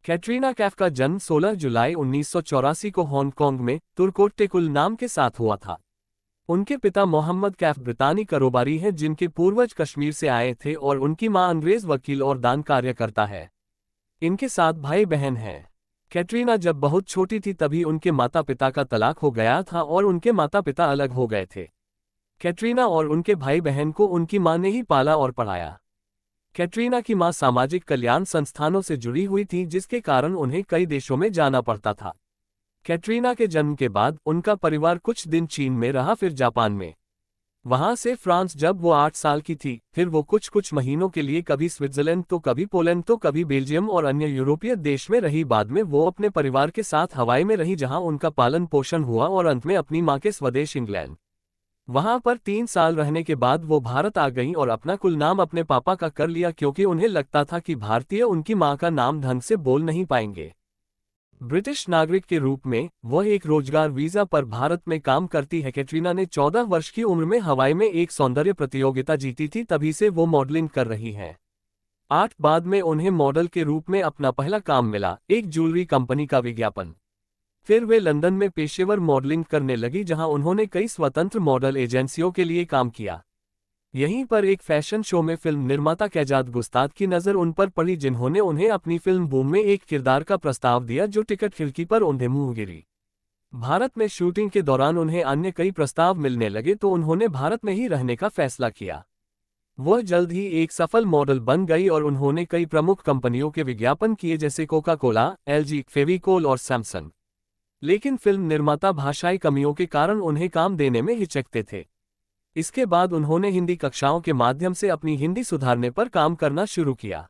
कैटरीना कैफ का जन्म 16 जुलाई 1984 को हांगकांग में तुर्कोटेकुल नाम के साथ हुआ था। उनके पिता मोहम्मद कैफ ब्रितानी कारोबारी हैं जिनके पूर्वज कश्मीर से आए थे और उनकी मां अंग्रेज वकील और दान कार्यकर्ता है। इनके 7 भाई बहन हैं। कैटरीना जब बहुत छोटी थी तभी उनके माता पिता का तलाक हो गया था और उनके माता पिता अलग हो गए थे। कैटरीना और उनके भाई बहन को उनकी मां ने ही पाला और पढ़ाया। कैटरीना की मां सामाजिक कल्याण संस्थानों से जुड़ी हुई थी जिसके कारण उन्हें कई देशों में जाना पड़ता था। कैटरीना के जन्म के बाद उनका परिवार कुछ दिन चीन में रहा, फिर जापान में, वहां से फ्रांस जब वो 8 साल की थी। फिर वो कुछ महीनों के लिए कभी स्विट्जरलैंड तो कभी पोलैंड तो कभी बेल्जियम और अन्य यूरोपीय देश में रही। बाद में वो अपने परिवार के साथ हवाई में रही जहां उनका पालन पोषण हुआ और अंत में अपनी मां के स्वदेश इंग्लैंड, वहां पर 3 साल रहने के बाद वो भारत आ गईं और अपना कुल नाम अपने पापा का कर लिया क्योंकि उन्हें लगता था कि भारतीय उनकी मां का नाम ढंग से बोल नहीं पाएंगे। ब्रिटिश नागरिक के रूप में वह एक रोजगार वीजा पर भारत में काम करती है। कैटरीना ने 14 वर्ष की उम्र में हवाई में एक सौंदर्य प्रतियोगिता जीती थी, तभी से वो मॉडलिंग कर रही हैं। 8 बाद में उन्हें मॉडल के रूप में अपना पहला काम मिला, एक ज्वेलरी कंपनी का विज्ञापन। फिर वे लंदन में पेशेवर मॉडलिंग करने लगी जहां उन्होंने कई स्वतंत्र मॉडल एजेंसियों के लिए काम किया। यहीं पर एक फैशन शो में फिल्म निर्माता कैजाद गुस्ताद की नज़र उन पर पड़ी जिन्होंने उन्हें अपनी फिल्म बूम में एक किरदार का प्रस्ताव दिया जो टिकट खिड़की पर उन्हें मुंह गिरी। भारत में शूटिंग के दौरान उन्हें अन्य कई प्रस्ताव मिलने लगे तो उन्होंने भारत में ही रहने का फैसला किया। वह जल्द ही एक सफल मॉडल बन गई और उन्होंने कई प्रमुख कंपनियों के विज्ञापन किए जैसे कोका कोला, LG, फेविकोल और सैमसंग। लेकिन फिल्म निर्माता भाषाई कमियों के कारण उन्हें काम देने में हिचकते थे। इसके बाद उन्होंने हिंदी कक्षाओं के माध्यम से अपनी हिंदी सुधारने पर काम करना शुरू किया।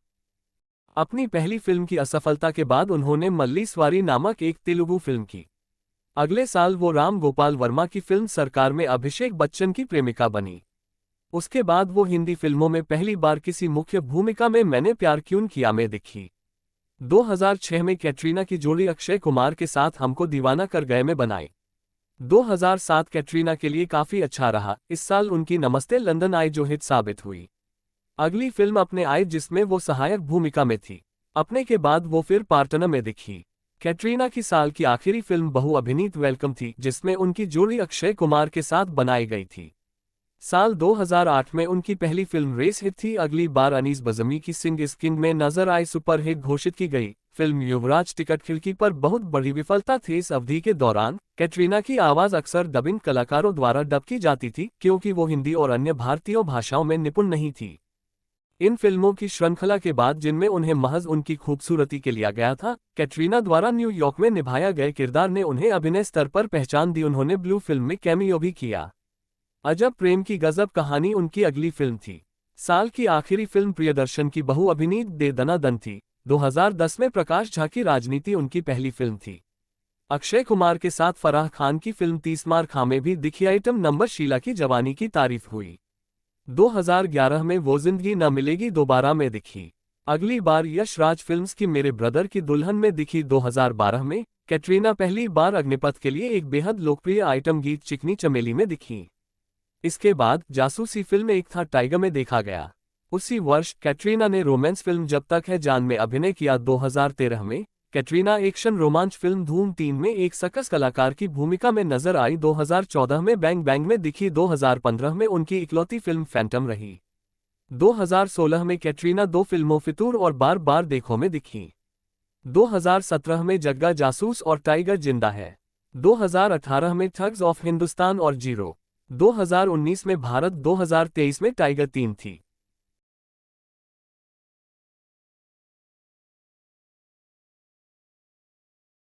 अपनी पहली फिल्म की असफलता के बाद उन्होंने मल्लीस्वारी नामक एक तेलुगु फिल्म की। अगले साल वो राम गोपाल वर्मा की फिल्म सरकार में अभिषेक बच्चन की प्रेमिका बनी। उसके बाद वो हिंदी फिल्मों में पहली बार किसी मुख्य भूमिका में मैंने प्यार क्यों किया में दिखी। 2006 में कैटरीना की जोड़ी अक्षय कुमार के साथ हमको दीवाना कर गए में बनाई। 2007 कैटरीना के लिए काफी अच्छा रहा। इस साल उनकी नमस्ते लंदन आई जो हिट साबित हुई। अगली फिल्म अपने आई जिसमें वो सहायक भूमिका में थी। अपने के बाद वो फिर पार्टनर में दिखी। कैटरीना की साल की आखिरी फिल्म बहु अभिनीत वेलकम थी जिसमें उनकी जोड़ी अक्षय कुमार के साथ बनाई गई थी। साल 2008 में उनकी पहली फिल्म रेस हिट थी। अगली बार अनीस बज़मी की सिंह इज किंग में नजर आई, सुपरहिट घोषित की गई। फिल्म युवराज टिकट खिड़की पर बहुत बड़ी विफलता थी। इस अवधि के दौरान कैटरीना की आवाज अक्सर डबिंग कलाकारों द्वारा डब की जाती थी क्योंकि वो हिंदी और अन्य भारतीय भाषाओं में निपुण नहीं थी। इन फिल्मों की श्रृंखला के बाद जिनमें उन्हें महज उनकी खूबसूरती के लिया गया था, कैटरीना द्वारा न्यूयॉर्क में निभाया गया किरदार ने उन्हें अभिनय स्तर पर पहचान दी। उन्होंने ब्लू फिल्म में कैमियो भी किया। अजब प्रेम की गजब कहानी उनकी अगली फिल्म थी। साल की आखिरी फिल्म प्रियदर्शन की बहु अभिनीत दे दना दन थी। 2010 में प्रकाश झा की राजनीति उनकी पहली फिल्म थी। अक्षय कुमार के साथ फराह खान की फिल्म 30 मार खां में भी दिखी। आइटम नंबर शीला की जवानी की तारीफ हुई। 2011 में वो जिंदगी न मिलेगी दोबारा में दिखी। अगली बार यश राज फिल्म्स की मेरे ब्रदर की दुल्हन में दिखी। 2012 में कैटरीना पहली बार अग्निपथ के लिए एक बेहद लोकप्रिय आइटम गीत चिकनी चमेली में दिखी। इसके बाद जासूसी फिल्म एक था टाइगर में देखा गया। उसी वर्ष कैटरीना ने रोमांस फिल्म जब तक है जान में अभिनय किया। 2013 में कैटरीना एक्शन रोमांच फिल्म धूम 3 में एक सर्कस कलाकार की भूमिका में नजर आई। 2014 में बैंग बैंग में दिखी। 2015 में उनकी इकलौती फिल्म फैंटम रही। 2016 में कैटरीना 2 फिल्मों फितूर और बार बार देखो में दिखी। 2017 में जग्गा जासूस और टाइगर जिंदा है। 2018 में ठग्स ऑफ हिंदुस्तान और जीरो। 2019 में भारत। 2023 में टाइगर 3 थी।